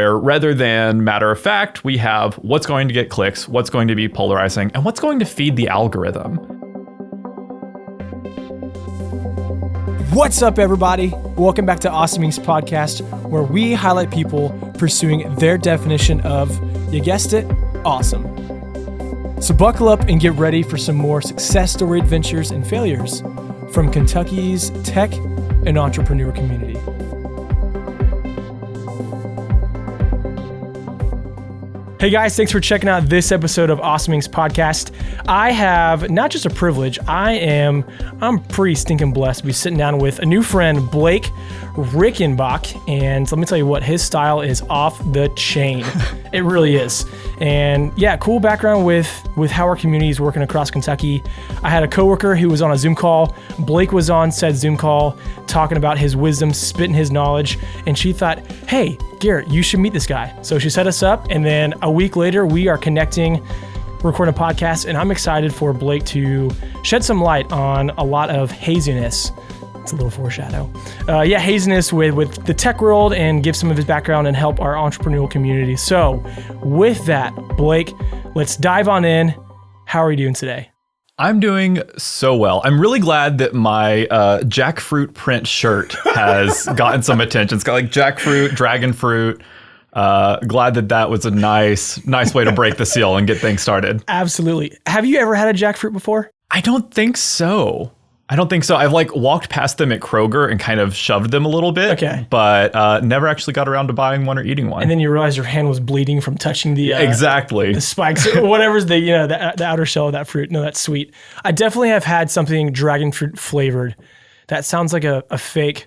where rather than matter of fact, we have what's going to get clicks, what's going to be polarizing, and what's going to feed the algorithm. What's up, everybody? Welcome back to Awesome Inc.'s podcast, where we highlight people pursuing their definition of, you guessed it, awesome. So buckle up and get ready for some more success story adventures and failures from Kentucky's tech and entrepreneur community. Hey guys, thanks for checking out this episode of Awesome Inc.'s podcast. I have not just a privilege, I'm pretty stinking blessed to be sitting down with a new friend, Blake Rickenbach. And let me tell you what, his style is off the chain. It really is. And yeah, cool background with how our community is working across Kentucky. I had a coworker who was on a Zoom call. Blake was on said Zoom call talking about his wisdom, spitting his knowledge. And she thought, hey, Garrett, you should meet this guy. So she set us up, and then a week later, we are connecting, recording a podcast, and I'm excited for Blake to shed some light on a lot of haziness. It's a little foreshadow. Haziness with the tech world, and give some of his background and help our entrepreneurial community. So with that, Blake, let's dive on in. How are you doing today? I'm doing so well. I'm really glad that my jackfruit print shirt has gotten some attention. It's got like jackfruit, dragon fruit. Glad that was a nice way to break the seal and get things started. Absolutely. Have you ever had a jackfruit before? I don't think so. I've like walked past them at Kroger and kind of shoved them a little bit, okay, but never actually got around to buying one or eating one. And then you realize your hand was bleeding from touching the exactly the spikes or whatever's the outer shell of that fruit. No, that's sweet. I definitely have had something dragon fruit flavored. That sounds like a fake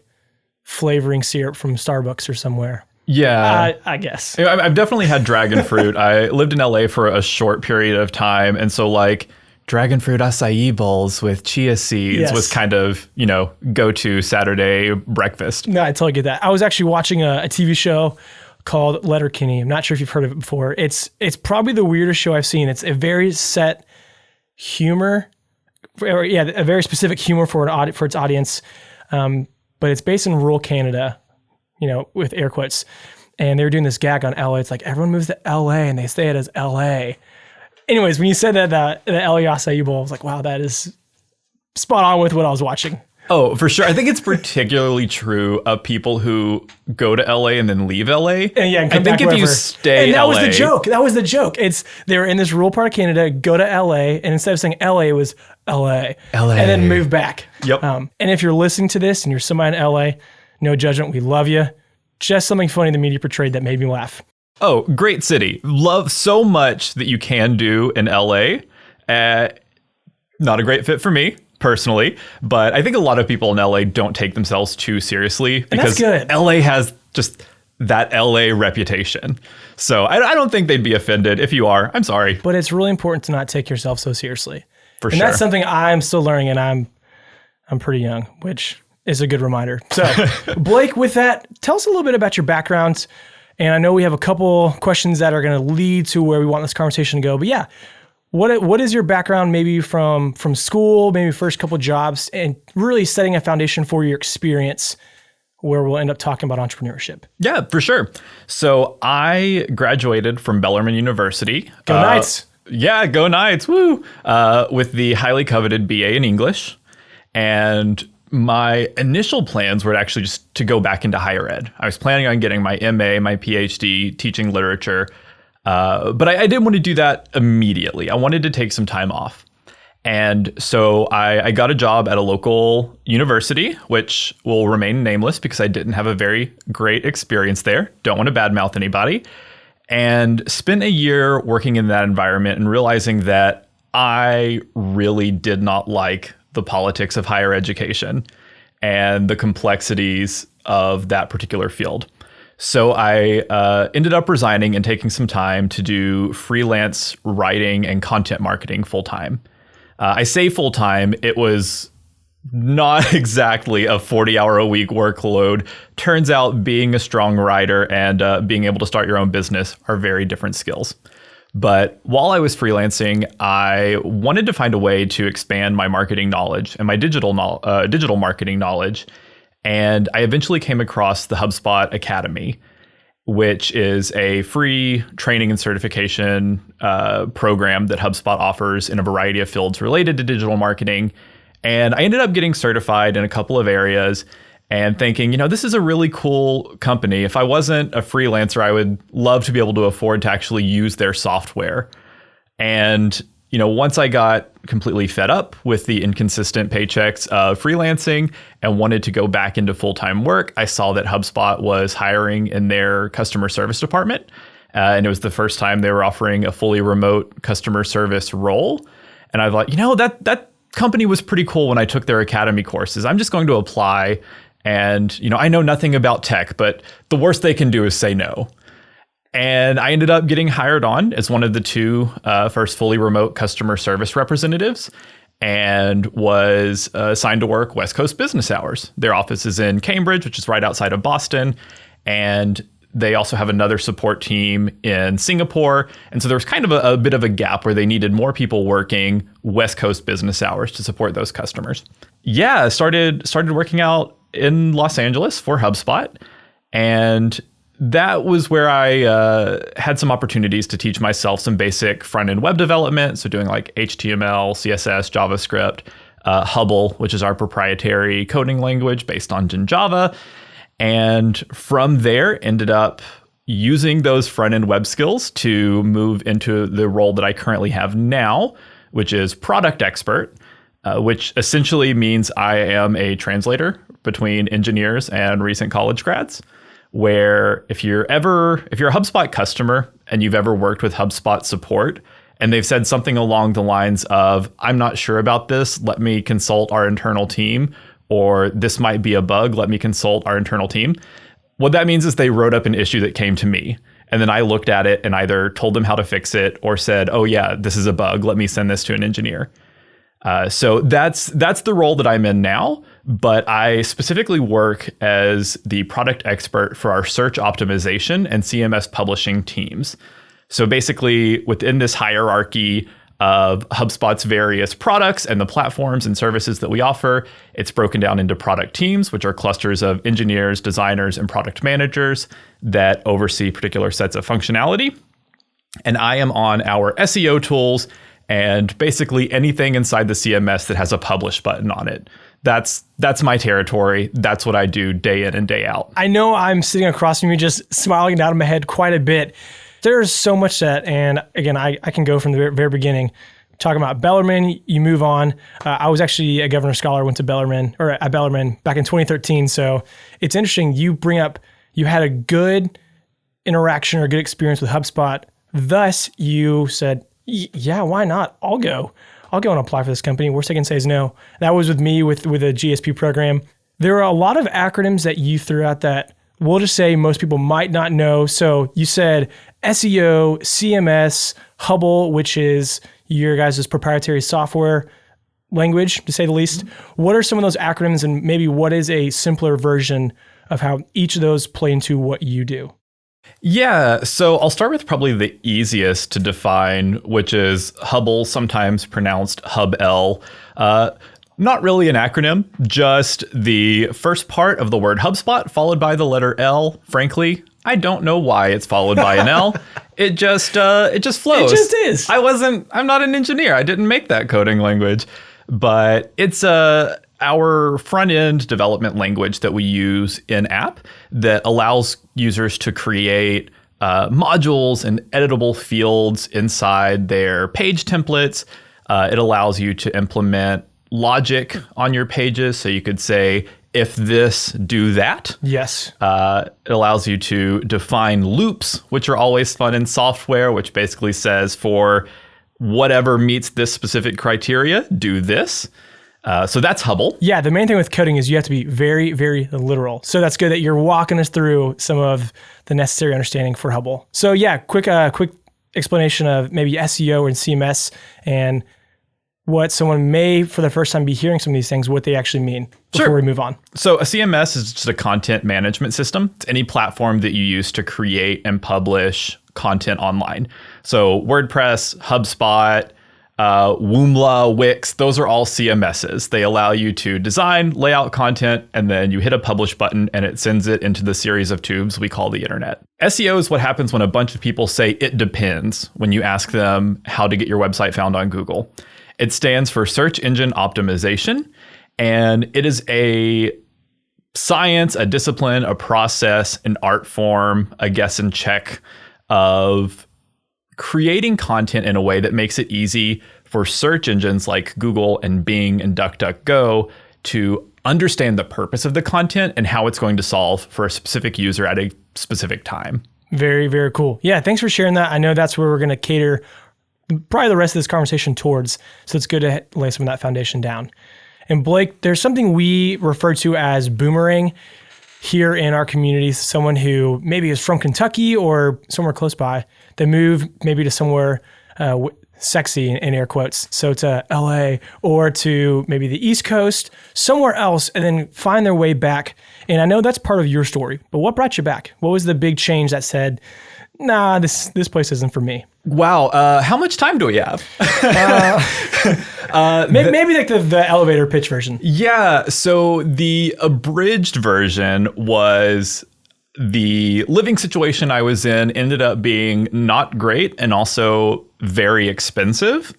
flavoring syrup from Starbucks or somewhere. Yeah, I guess. I've definitely had dragon fruit. I lived in LA for a short period of time, and so like dragon fruit acai bowls with chia seeds was kind of, go-to Saturday breakfast. No, I totally get that. I was actually watching a TV show called Letterkenny. I'm not sure if you've heard of it before. It's probably the weirdest show I've seen. It's a very set humor, a very specific humor for its audience, but it's based in rural Canada, with air quotes. And they were doing this gag on LA. It's like everyone moves to LA and they say it as LA. Anyways, when you said that the LA acai bowl, I was like, wow, that is spot on with what I was watching. Oh, for sure. I think it's particularly true of people who go to LA and then leave LA. And I think if you stay and that LA, was the joke. That was the joke. They were in this rural part of Canada, go to LA, and instead of saying LA, it was LA. LA. And then move back. Yep. And if you're listening to this and you're somebody in LA, no judgment, we love you. Just something funny the media portrayed that made me laugh. Oh, great city. Love so much that you can do in LA. Not a great fit for me personally, but I think a lot of people in LA don't take themselves too seriously because LA has just that LA reputation. So I don't think they'd be offended. If you are, I'm sorry. But it's really important to not take yourself so seriously. For sure. And that's something I'm still learning, and I'm pretty young, which is a good reminder. So Blake, with that, tell us a little bit about your background. And I know we have a couple questions that are going to lead to where we want this conversation to go. But yeah, what is your background maybe from school, maybe first couple jobs, and really setting a foundation for your experience where we'll end up talking about entrepreneurship? Yeah, for sure. So I graduated from Bellarmine University. Go Knights. Yeah, go Knights. Woo. With the highly coveted BA in English. And my initial plans were actually just to go back into higher ed. I was planning on getting my MA, my PhD, teaching literature, but I didn't want to do that immediately. I wanted to take some time off. And so I got a job at a local university, which will remain nameless because I didn't have a very great experience there. Don't want to badmouth anybody. And spent a year working in that environment and realizing that I really did not like the politics of higher education and the complexities of that particular field. So I ended up resigning and taking some time to do freelance writing and content marketing full time. I say full time, it was not exactly a 40-hour-a-week workload. Turns out being a strong writer and being able to start your own business are very different skills. But while I was freelancing, I wanted to find a way to expand my marketing knowledge and my digital marketing knowledge. And I eventually came across the HubSpot Academy, which is a free training and certification program that HubSpot offers in a variety of fields related to digital marketing. And I ended up getting certified in a couple of areas and thinking, this is a really cool company. If I wasn't a freelancer, I would love to be able to afford to actually use their software. And once I got completely fed up with the inconsistent paychecks of freelancing and wanted to go back into full-time work, I saw that HubSpot was hiring in their customer service department. And it was the first time they were offering a fully remote customer service role. And I thought, that company was pretty cool when I took their academy courses. I'm just going to apply. And, I know nothing about tech, but the worst they can do is say no. And I ended up getting hired on as one of the two first fully remote customer service representatives and was assigned to work West Coast business hours. Their office is in Cambridge, which is right outside of Boston. And they also have another support team in Singapore. And so there was kind of a bit of a gap where they needed more people working West Coast business hours to support those customers. Yeah, started working out in Los Angeles for HubSpot. And that was where I had some opportunities to teach myself some basic front-end web development. So doing like HTML, CSS, JavaScript, Hubble, which is our proprietary coding language based on Java. And from there, ended up using those front-end web skills to move into the role that I currently have now, which is product expert, which essentially means I am a translator between engineers and recent college grads. Where if you're a HubSpot customer and you've ever worked with HubSpot support and they've said something along the lines of, I'm not sure about this, let me consult our internal team, or this might be a bug, let me consult our internal team. What that means is they wrote up an issue that came to me. And then I looked at it and either told them how to fix it or said, oh yeah, this is a bug, let me send this to an engineer. So that's the role that I'm in now, but I specifically work as the product expert for our search optimization and CMS publishing teams. So basically within this hierarchy of HubSpot's various products and the platforms and services that we offer, it's broken down into product teams, which are clusters of engineers, designers, and product managers that oversee particular sets of functionality. And I am on our SEO tools and basically anything inside the CMS that has a publish button on it. That's my territory. That's what I do day in and day out. I know I'm sitting across from you just smiling out of my head quite a bit. There's so much that, and again, I can go from the very beginning. Talking about Bellarmine, you move on. I was actually a Governor Scholar, went to Bellarmine, or at Bellarmine back in 2013. So it's interesting. You bring up, you had a good interaction or good experience with HubSpot. Thus, you said, yeah, why not? I'll go and apply for this company. Worst I can say is no. That was with me with a GSP program. There are a lot of acronyms that you threw out that we'll just say most people might not know. So you said SEO, CMS, Hubble, which is your guys' proprietary software language, to say the least. What are some of those acronyms, and maybe what is a simpler version of how each of those play into what you do? Yeah, so I'll start with probably the easiest to define, which is Hubble, sometimes pronounced Hub-L. Not really an acronym, just the first part of the word HubSpot followed by the letter L. Frankly, I don't know why it's followed by an L. It just flows. It just is. I'm not an engineer. I didn't make that coding language, but it's our front-end development language that we use in-app that allows users to create modules and editable fields inside their page templates. It allows you to implement logic on your pages. So you could say, if this, do that. Yes. It allows you to define loops, which are always fun in software, which basically says for whatever meets this specific criteria, do this. So that's Hubble. Yeah, the main thing with coding is you have to be very, very literal. So that's good that you're walking us through some of the necessary understanding for Hubble. So yeah, quick explanation of maybe SEO and CMS and what someone may, for the first time, be hearing some of these things, what they actually mean before we move on. So a CMS is just a content management system. It's any platform that you use to create and publish content online. So WordPress, HubSpot, Woomla, Wix, those are all CMSs. They allow you to design, lay out content, and then you hit a publish button and it sends it into the series of tubes we call the internet. SEO is what happens when a bunch of people say it depends when you ask them how to get your website found on Google. It stands for search engine optimization, and it is a science, a discipline, a process, an art form, a guess and check of creating content in a way that makes it easy for search engines like Google and Bing and DuckDuckGo to understand the purpose of the content and how it's going to solve for a specific user at a specific time. Very, very cool. Yeah, thanks for sharing that. I know that's where we're going to cater probably the rest of this conversation towards, so it's good to lay some of that foundation down. And Blake, there's something we refer to as boomerang here in our community, someone who maybe is from Kentucky or somewhere close by. They move maybe to somewhere sexy in air quotes, so to LA or to maybe the East Coast, somewhere else, and then find their way back. And I know that's part of your story, but what brought you back? What was the big change that said, nah, this place isn't for me? Wow. How much time do we have? Maybe like the elevator pitch version. Yeah. So the abridged version was the living situation I was in ended up being not great and also very expensive.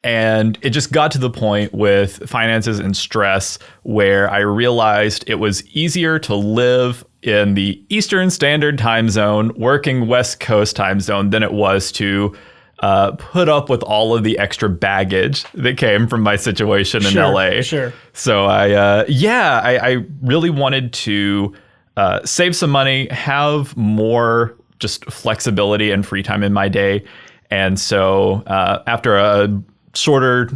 And it just got to the point with finances and stress where I realized it was easier to live in the Eastern Standard Time Zone, working West Coast time zone, than it was to put up with all of the extra baggage that came from my situation in LA. Sure. So I really wanted to save some money, have more just flexibility and free time in my day. And so after a shorter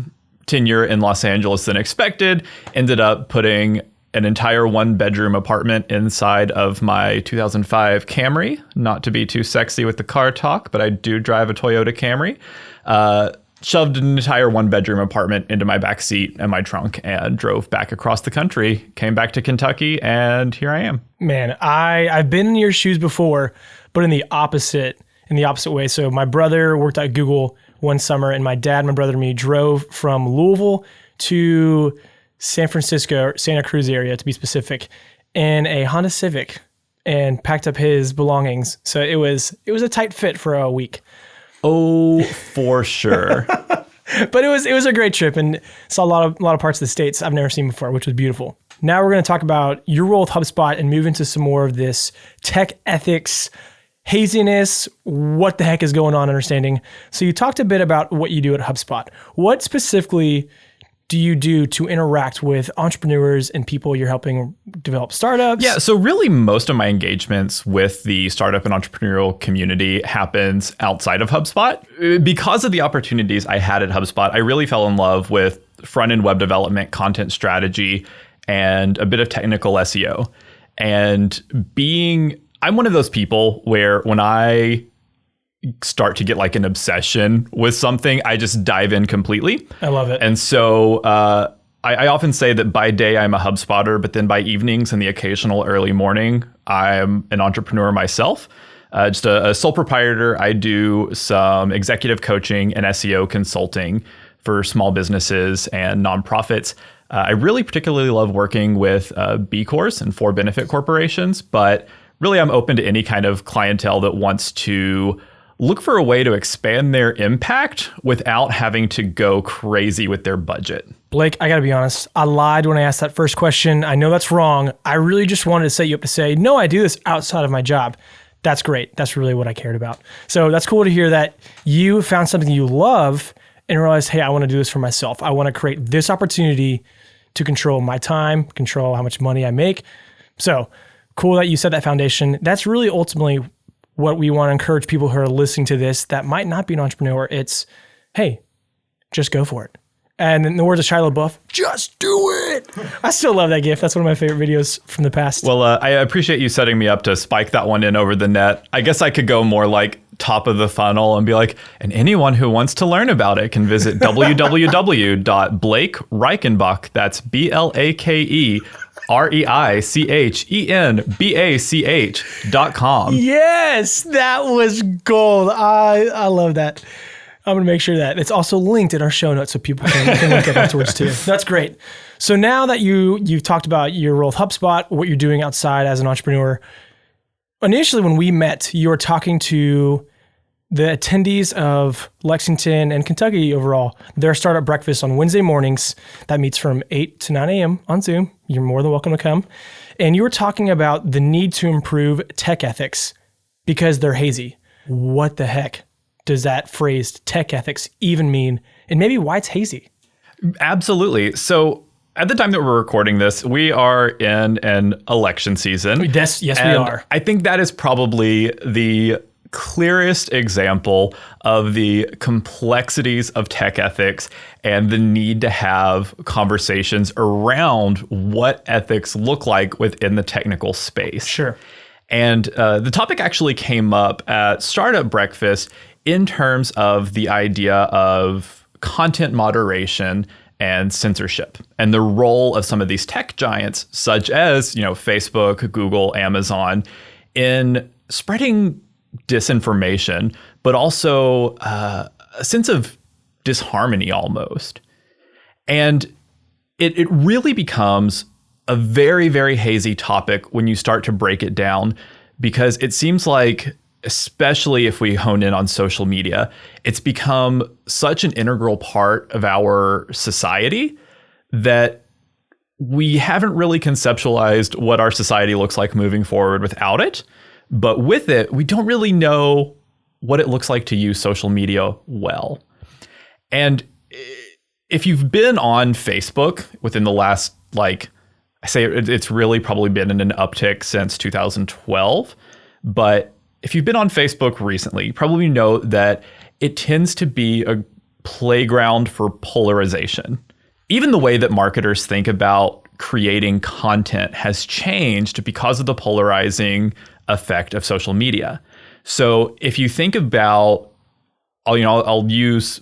tenure in Los Angeles than expected, ended up putting an entire 1-bedroom apartment inside of my 2005 Camry. Not to be too sexy with the car talk, but I do drive a Toyota Camry. Shoved an entire 1-bedroom apartment into my back seat and my trunk and drove back across the country, came back to Kentucky, and here I am. Man, I've been in your shoes before, but in the opposite way. So my brother worked at Google one summer, and my dad, my brother, and me drove from Louisville to San Francisco, Santa Cruz area to be specific, in a Honda Civic, and packed up his belongings. So it was a tight fit for a week. Oh, for sure. But it was a great trip, and saw a lot of parts of the States I've never seen before, which was beautiful. Now we're going to talk about your role with HubSpot and move into some more of this tech ethics, haziness, what the heck is going on understanding. So you talked a bit about what you do at HubSpot. What specifically do you do to interact with entrepreneurs and people you're helping develop startups? Yeah, so really most of my engagements with the startup and entrepreneurial community happens outside of HubSpot. Because of the opportunities I had at HubSpot, I really fell in love with front-end web development, content strategy, and a bit of technical SEO. And I'm one of those people where when I start to get like an obsession with something, I just dive in completely. I love it. And so I often say that by day I'm a HubSpotter, but then by evenings and the occasional early morning, I'm an entrepreneur myself. Just a sole proprietor. I do some executive coaching and SEO consulting for small businesses and nonprofits. I really particularly love working with B Corps and for-benefit corporations, but really I'm open to any kind of clientele that wants to look for a way to expand their impact without having to go crazy with their budget. Blake, I got to be honest. I lied when I asked that first question. I know that's wrong. I really just wanted to set you up to say, no, I do this outside of my job. That's great. That's really what I cared about. So that's cool to hear that you found something you love and realized, hey, I want to do this for myself. I want to create this opportunity to control my time, control how much money I make. So cool that you set that foundation. That's really ultimately what we want to encourage people who are listening to this that might not be an entrepreneur. It's, hey, just go for it. And in the words of Shia LaBeouf, just do it. I still love that GIF. That's one of my favorite videos from the past. Well, I appreciate you setting me up to spike that one in over the net. I guess I could go more like top of the funnel and be like, and anyone who wants to learn about it can visit www.blakereichenbach, that's BlakeReichenbach.com. Yes, that was gold. I love that. I'm going to make sure that it's also linked in our show notes so people can look it afterwards too. That's great. So now that you've talked about your role with HubSpot, what you're doing outside as an entrepreneur, initially when we met, you were talking to the attendees of Lexington and Kentucky overall, their startup breakfast on Wednesday mornings that meets from 8 to 9 a.m. on Zoom. You're more than welcome to come. And you were talking about the need to improve tech ethics because they're hazy. What the heck does that phrase tech ethics even mean? And maybe why it's hazy? Absolutely. So at the time that we're recording this, we are in an election season. Yes, we are. I think that is probably the clearest example of the complexities of tech ethics and the need to have conversations around what ethics look like within the technical space. Sure. And the topic actually came up at Startup Breakfast in terms of the idea of content moderation and censorship and the role of some of these tech giants, such as, Facebook, Google, Amazon, in spreading disinformation, but also a sense of disharmony almost. And it really becomes a very, very hazy topic when you start to break it down, because it seems like, especially if we hone in on social media, it's become such an integral part of our society that we haven't really conceptualized what our society looks like moving forward without it. But with it, we don't really know what it looks like to use social media well. And if you've been on Facebook within the last, I say it's really probably been in an uptick since 2012. But if you've been on Facebook recently, you probably know that it tends to be a playground for polarization. Even the way that marketers think about creating content has changed because of the polarizing effect of social media. So if you think about, I'll use,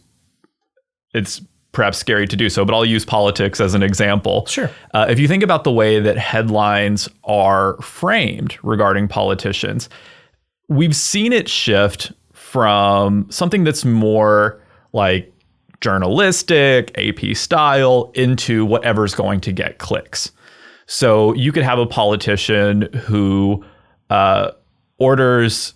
it's perhaps scary to do so, but I'll use politics as an example. Sure. If you think about the way that headlines are framed regarding politicians, we've seen it shift from something that's more like journalistic, AP style, into whatever's going to get clicks. So you could have a politician who orders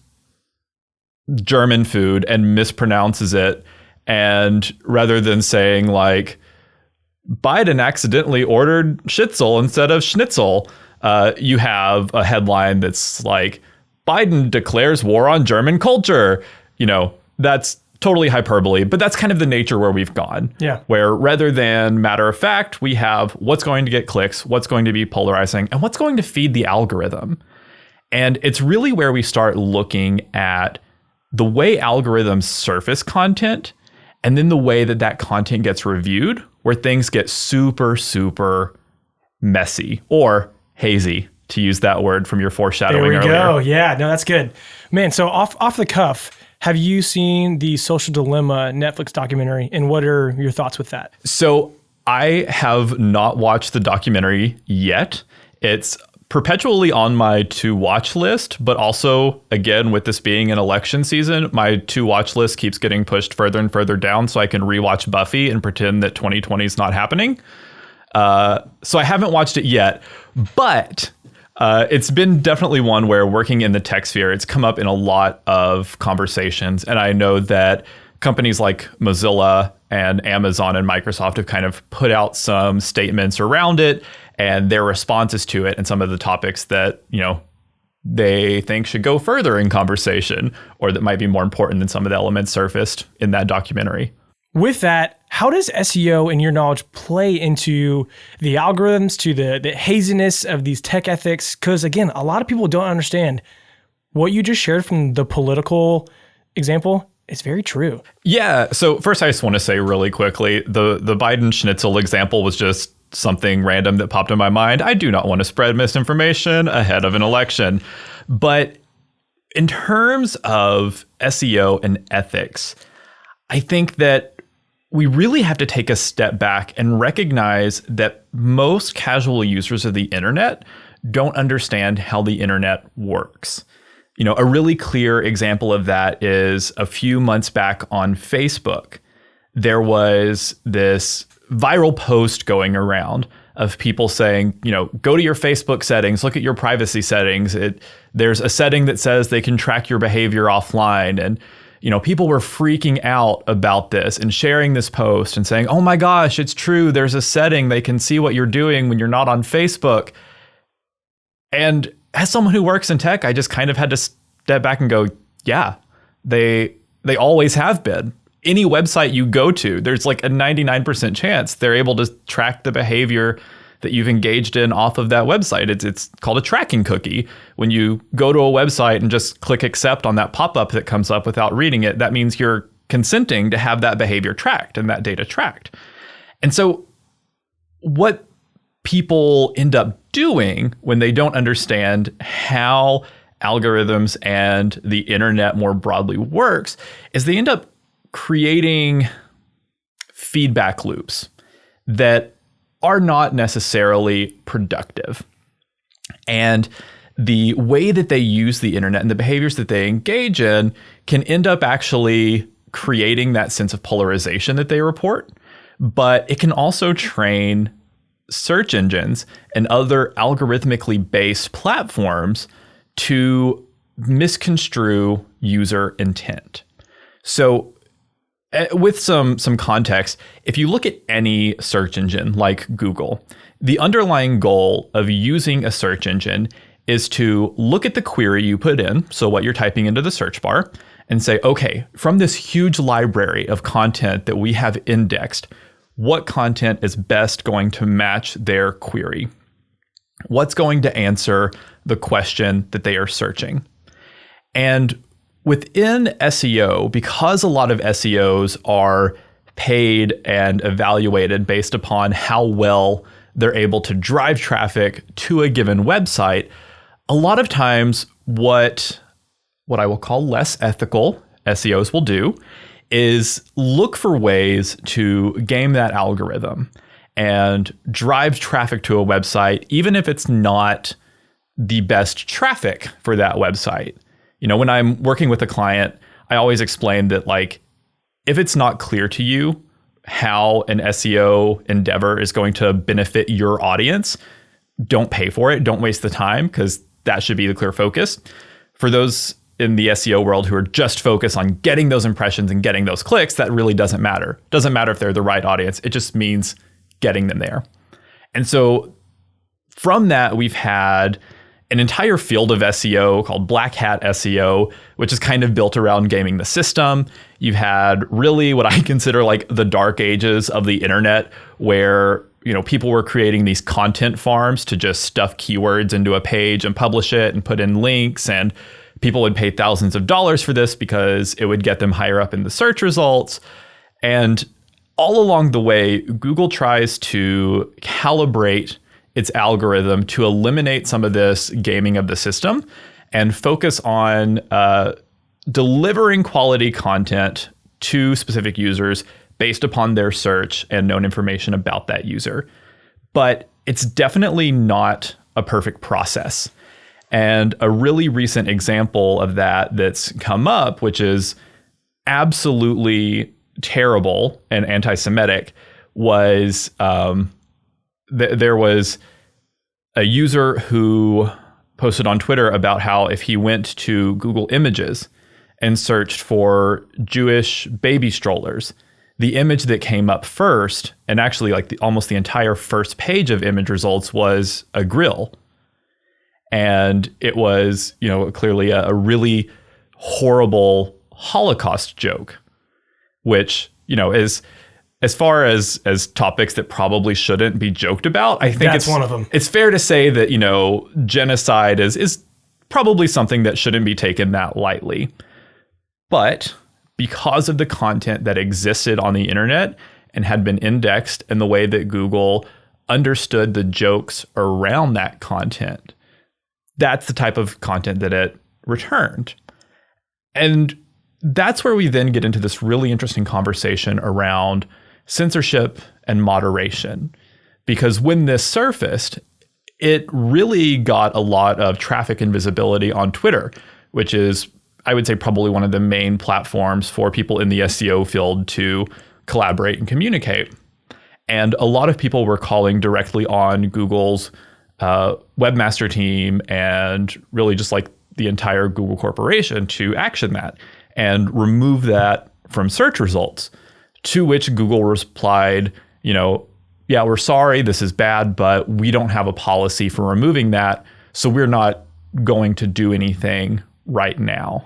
German food and mispronounces it. And rather than saying Biden accidentally ordered schnitzel instead of schnitzel, you have a headline that's like, Biden declares war on German culture. That's totally hyperbole, but that's kind of the nature where we've gone. Yeah. Where rather than matter of fact, we have what's going to get clicks, what's going to be polarizing, and what's going to feed the algorithm. And it's really where we start looking at the way algorithms surface content and then the way that content gets reviewed, where things get super, super messy or hazy, to use that word from your foreshadowing earlier. There we go. Yeah, no, that's good. Man, so off the cuff, have you seen the Social Dilemma Netflix documentary, and what are your thoughts with that? So I have not watched the documentary yet. It's perpetually on my to-watch list, but also, again, with this being an election season, my to-watch list keeps getting pushed further and further down so I can rewatch Buffy and pretend that 2020 is not happening. So I haven't watched it yet, but it's been definitely one where, working in the tech sphere, it's come up in a lot of conversations. And I know that companies like Mozilla and Amazon and Microsoft have kind of put out some statements around it and their responses to it and some of the topics that, they think should go further in conversation, or that might be more important than some of the elements surfaced in that documentary. With that, how does SEO, in your knowledge, play into the algorithms, to the haziness of these tech ethics? Because again, a lot of people don't understand what you just shared from the political example. It's very true. Yeah. So first, I just want to say really quickly, the Biden schnitzel example was just something random that popped in my mind. I do not want to spread misinformation ahead of an election. But in terms of SEO and ethics, I think that we really have to take a step back and recognize that most casual users of the internet don't understand how the internet works. A really clear example of that is a few months back on Facebook. There was this viral post going around of people saying, go to your Facebook settings, look at your privacy settings. There's a setting that says they can track your behavior offline. And, people were freaking out about this and sharing this post and saying, oh my gosh, it's true. There's a setting they can see what you're doing when you're not on Facebook. And as someone who works in tech, I just kind of had to step back and go, yeah, they always have been. Any website you go to, there's like a 99% chance they're able to track the behavior that you've engaged in off of that website. It's called a tracking cookie. When you go to a website and just click accept on that pop-up that comes up without reading it, that means you're consenting to have that behavior tracked and that data tracked. And so what people end up doing when they don't understand how algorithms and the internet more broadly works is they end up creating feedback loops that are not necessarily productive. And the way that they use the internet and the behaviors that they engage in can end up actually creating that sense of polarization that they report. But it can also train search engines and other algorithmically based platforms to misconstrue user intent. So with some context, if you look at any search engine like Google, the underlying goal of using a search engine is to look at the query you put in, so what you're typing into the search bar, and say, okay, from this huge library of content that we have indexed, what content is best going to match their query? What's going to answer the question that they are searching? And within SEO, because a lot of SEOs are paid and evaluated based upon how well they're able to drive traffic to a given website, a lot of times what I will call less ethical SEOs will do is look for ways to game that algorithm and drive traffic to a website, even if it's not the best traffic for that website. When I'm working with a client, I always explain that, like, if it's not clear to you how an SEO endeavor is going to benefit your audience, don't pay for it. Don't waste the time, because that should be the clear focus. For those in the SEO world who are just focused on getting those impressions and getting those clicks, that really doesn't matter. Doesn't matter if they're the right audience. It just means getting them there. And so from that, we've had an entire field of SEO called Black Hat SEO, which is kind of built around gaming the system. You've had really what I consider like the dark ages of the internet, where people were creating these content farms to just stuff keywords into a page and publish it and put in links, and people would pay thousands of dollars for this because it would get them higher up in the search results. And all along the way, Google tries to calibrate its algorithm to eliminate some of this gaming of the system and focus on delivering quality content to specific users based upon their search and known information about that user. But it's definitely not a perfect process. And a really recent example of that that's come up, which is absolutely terrible and anti-Semitic, was there was a user who posted on Twitter about how if he went to Google Images and searched for Jewish baby strollers, the image that came up first, and actually like almost the entire first page of image results, was a grill. And it was, clearly a really horrible Holocaust joke, which, is, as far as topics that probably shouldn't be joked about, I think that's one of them. It's fair to say that, genocide is probably something that shouldn't be taken that lightly. But because of the content that existed on the internet and had been indexed and the way that Google understood the jokes around that content, that's the type of content that it returned. And that's where we then get into this really interesting conversation around censorship and moderation. Because when this surfaced, it really got a lot of traffic and visibility on Twitter, which is, I would say, probably one of the main platforms for people in the SEO field to collaborate and communicate. And a lot of people were calling directly on Google's webmaster team and really just like the entire Google corporation to action that and remove that from search results. To which Google replied, yeah, we're sorry, this is bad, but we don't have a policy for removing that, so we're not going to do anything right now.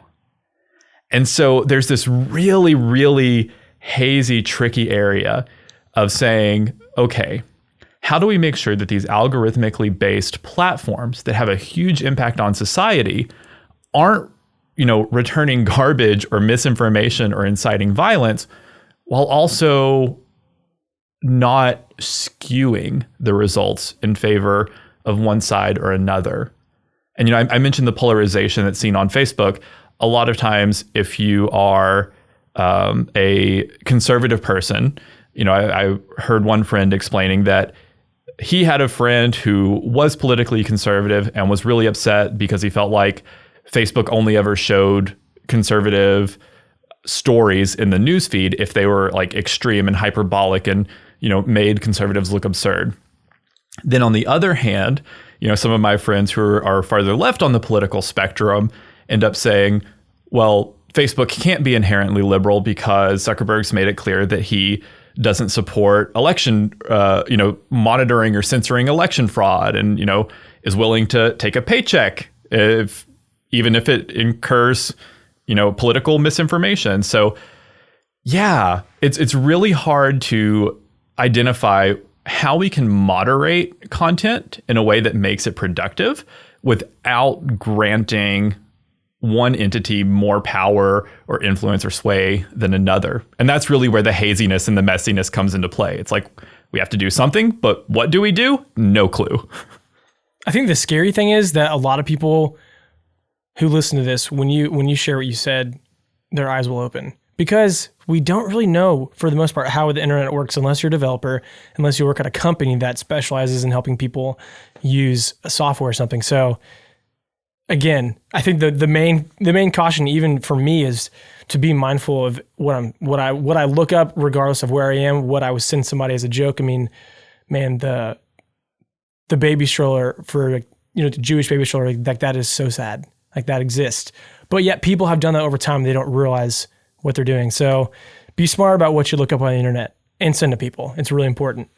And so there's this really, really hazy, tricky area of saying, okay, how do we make sure that these algorithmically based platforms that have a huge impact on society aren't, returning garbage or misinformation or inciting violence, while also not skewing the results in favor of one side or another? And, I mentioned the polarization that's seen on Facebook. A lot of times, if you are a conservative person, I heard one friend explaining that he had a friend who was politically conservative and was really upset because he felt like Facebook only ever showed conservative stories in the newsfeed if they were like extreme and hyperbolic and, made conservatives look absurd. Then on the other hand, some of my friends who are farther left on the political spectrum end up saying, well, Facebook can't be inherently liberal because Zuckerberg's made it clear that he doesn't support election, monitoring or censoring election fraud, and, is willing to take a paycheck even if it incurs, political misinformation. So yeah, it's really hard to identify how we can moderate content in a way that makes it productive without granting one entity more power or influence or sway than another. And that's really where the haziness and the messiness comes into play. It's like, we have to do something, but what do we do? No clue. I think the scary thing is that a lot of people who listen to this, when you share what you said, their eyes will open, because we don't really know, for the most part, how the internet works unless you're a developer, unless you work at a company that specializes in helping people use a software or something. So again, I think the main caution, even for me, is to be mindful of what I look up, regardless of where I am, what I would send somebody as a joke. I mean, man, the baby stroller for, the Jewish baby stroller, like that is so sad. Like that exists. But yet people have done that over time. They don't realize what they're doing. So be smart about what you look up on the internet and send to people. It's really important.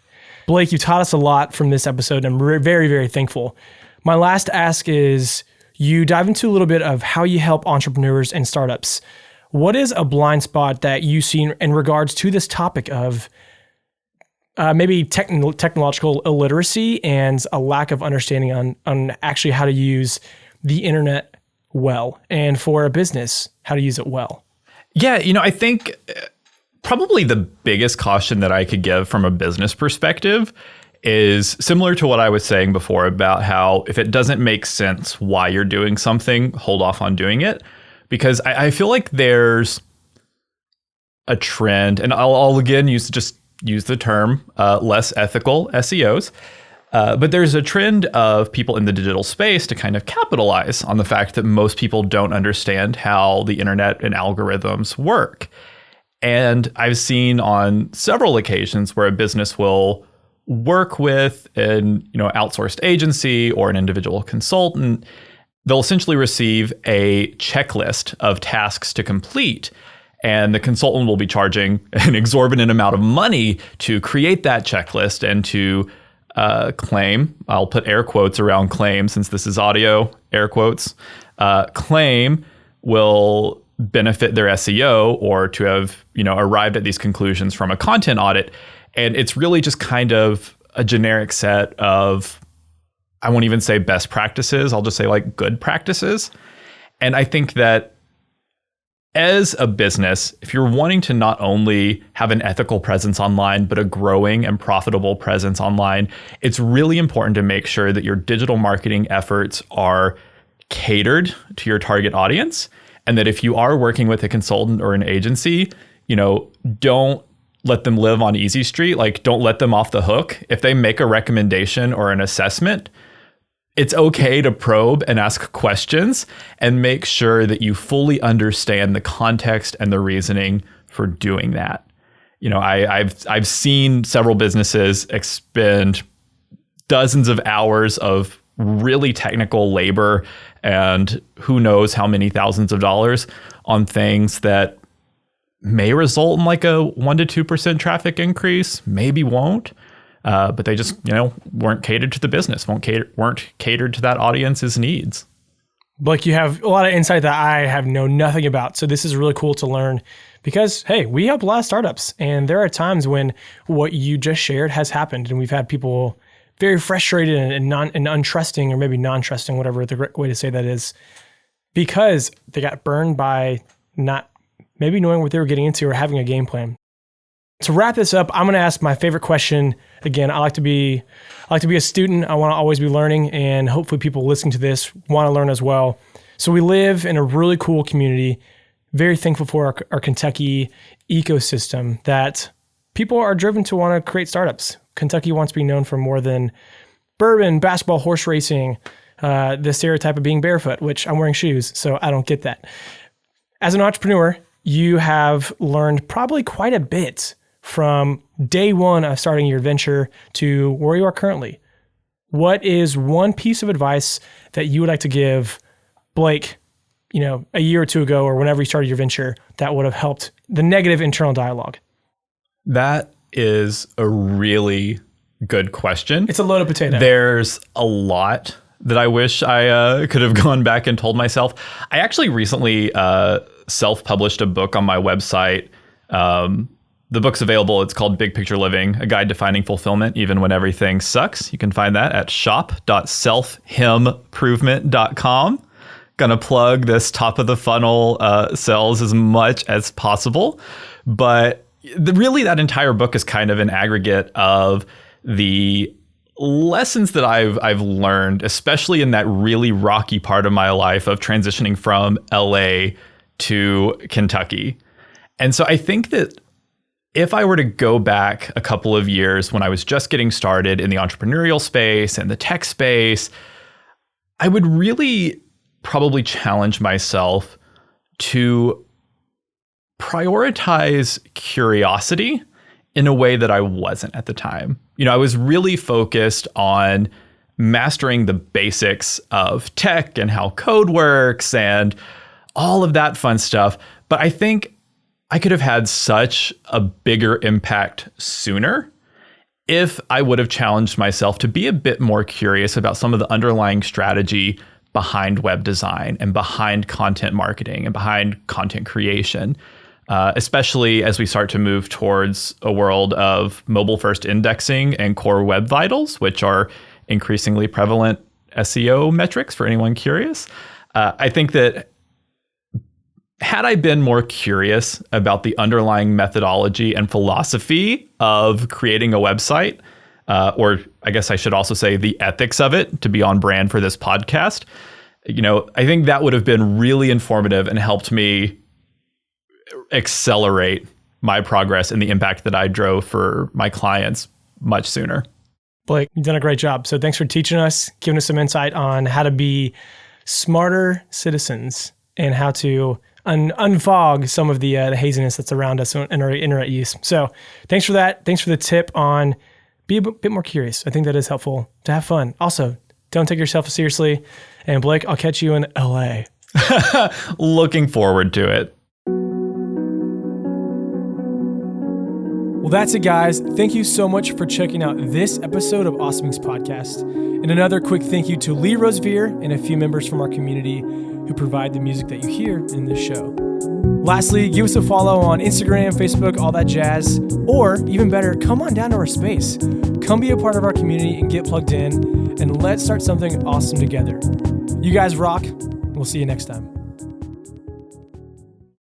Blake, you taught us a lot from this episode. I'm very, very thankful. My last ask is, you dive into a little bit of how you help entrepreneurs and startups. What is a blind spot that you see in regards to this topic of maybe technological illiteracy and a lack of understanding on actually how to use the internet well, and for a business, how to use it well? Yeah, I think probably the biggest caution that I could give from a business perspective is similar to what I was saying before about how if it doesn't make sense why you're doing something, hold off on doing it. Because I feel like there's a trend, and I'll again use the term less ethical SEOs. But there's a trend of people in the digital space to kind of capitalize on the fact that most people don't understand how the internet and algorithms work. And I've seen on several occasions where a business will work with an outsourced agency or an individual consultant. They'll essentially receive a checklist of tasks to complete. And the consultant will be charging an exorbitant amount of money to create that checklist and to claim, I'll put air quotes around claim since this is audio, air quotes, claim will benefit their SEO or to have, arrived at these conclusions from a content audit. And it's really just kind of a generic set of, I won't even say best practices, I'll just say like good practices. And I think that as a business, if you're wanting to not only have an ethical presence online, but a growing and profitable presence online, it's really important to make sure that your digital marketing efforts are catered to your target audience. And that if you are working with a consultant or an agency, don't let them live on easy street. Like, don't let them off the hook. If they make a recommendation or an assessment, it's okay to probe and ask questions and make sure that you fully understand the context and the reasoning for doing that. I've seen several businesses expend dozens of hours of really technical labor and who knows how many thousands of dollars on things that may result in like a 1% to 2% traffic increase, maybe won't. But they just, weren't catered to the business, weren't catered to that audience's needs. Blake, you have a lot of insight that I have known nothing about. So this is really cool to learn because, hey, we help a lot of startups. And there are times when what you just shared has happened. And we've had people very frustrated and untrusting, or maybe non-trusting, whatever the right way to say that is, because they got burned by not maybe knowing what they were getting into or having a game plan. To wrap this up, I'm going to ask my favorite question. Again, I like to be a student. I want to always be learning, and hopefully people listening to this want to learn as well. So we live in a really cool community. Very thankful for our Kentucky ecosystem that people are driven to want to create startups. Kentucky wants to be known for more than bourbon, basketball, horse racing, the stereotype of being barefoot, which I'm wearing shoes, so I don't get that. As an entrepreneur, you have learned probably quite a bit from day one of starting your venture to where you are currently. What is one piece of advice that you would like to give Blake, a year or two ago or whenever you started your venture that would have helped the negative internal dialogue? That is a really good question. It's a loaded potato. There's a lot that I wish I could have gone back and told myself. I actually recently self-published a book on my website. The book's available. It's called Big Picture Living, A Guide to Finding Fulfillment Even When Everything Sucks. You can find that at shop.selfimprovement.com. Gonna plug this top of the funnel sales as much as possible. But really that entire book is kind of an aggregate of the lessons that I've learned, especially in that really rocky part of my life of transitioning from LA to Kentucky. And so I think that if I were to go back a couple of years when I was just getting started in the entrepreneurial space and the tech space, I would really probably challenge myself to prioritize curiosity in a way that I wasn't at the time. I was really focused on mastering the basics of tech and how code works and all of that fun stuff. But I think I could have had such a bigger impact sooner if I would have challenged myself to be a bit more curious about some of the underlying strategy behind web design and behind content marketing and behind content creation, especially as we start to move towards a world of mobile-first indexing and core web vitals, which are increasingly prevalent SEO metrics for anyone curious. I think that had I been more curious about the underlying methodology and philosophy of creating a website, or I guess I should also say the ethics of it to be on brand for this podcast, I think that would have been really informative and helped me accelerate my progress and the impact that I drove for my clients much sooner. Blake, you've done a great job. So thanks for teaching us, giving us some insight on how to be smarter citizens and how to unfog some of the haziness that's around us in our internet use. So thanks for that. Thanks for the tip on be a bit more curious. I think that is helpful to have fun. Also, don't take yourself seriously. And Blake, I'll catch you in LA. Looking forward to it. Well, that's it, guys. Thank you so much for checking out this episode of Awesomings Podcast. And another quick thank you to Lee Rosevear and a few members from our community who provide the music that you hear in this show. Lastly, give us a follow on Instagram, Facebook, all that jazz. Or even better, come on down to our space. Come be a part of our community and get plugged in, and let's start something awesome together. You guys rock. We'll see you next time.